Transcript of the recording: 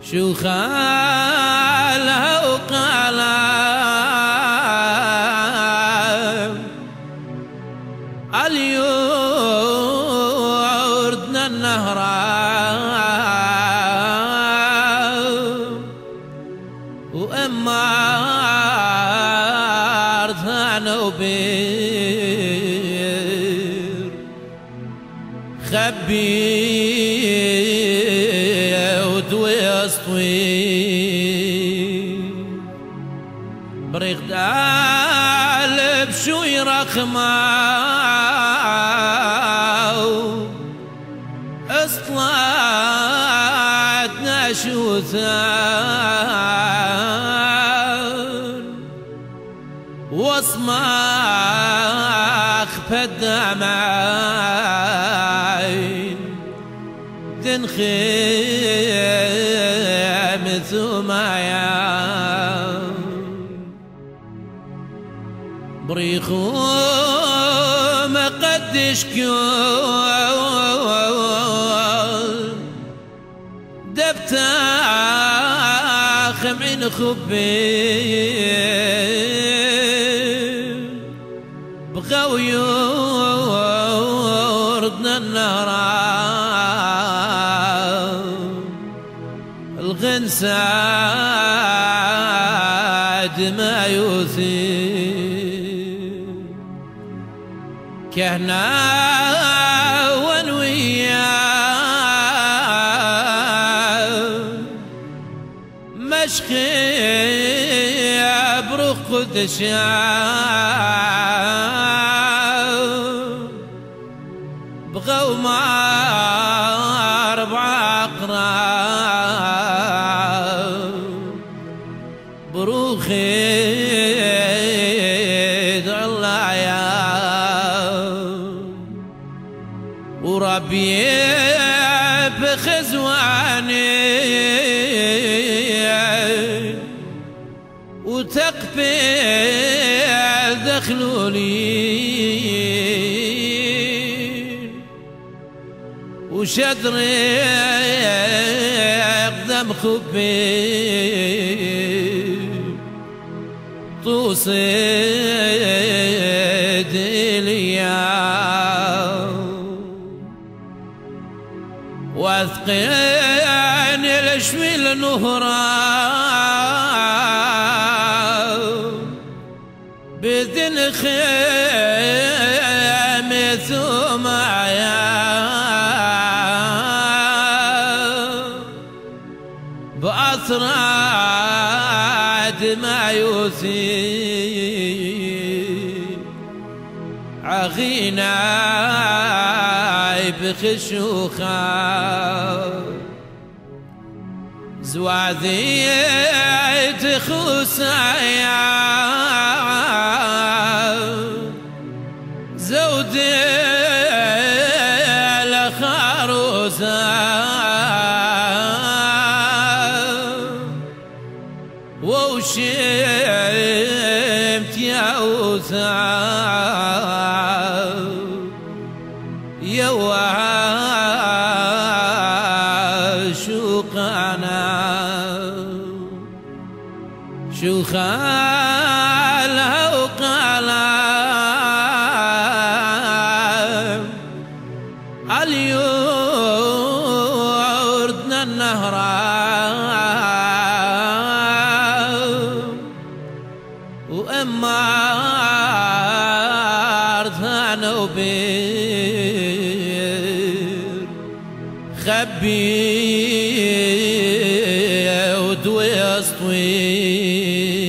شو خالها وقالها اليوردنا النهر وأما أرضنا وبير خبي بريق دالب شو يرخماو اصطلعتنا شو ثان واصماخ فالدمعين تنخيم ثمايا بريخو ما قدش كيول دبتاخ من خبي بغاو يوردنا النهر الغنساد ما يثير كهنا ونويا مشخي بروح قدشا بغوا مع 4 أقراب بروخي وربي بخزواني وتقبل دخلوا لي وشدري اقدم خبي توصد اليا واثقين الشوي النهرا بذن خيمة ثم بأسراد ما يثير عغينا بخشوخا زواذيت خسايا زودي لخروسا وشمت يا وثا يا شو خالها وقالها اليوردنا النهر وأما أرضنا وبير خبي ودوي أسطوي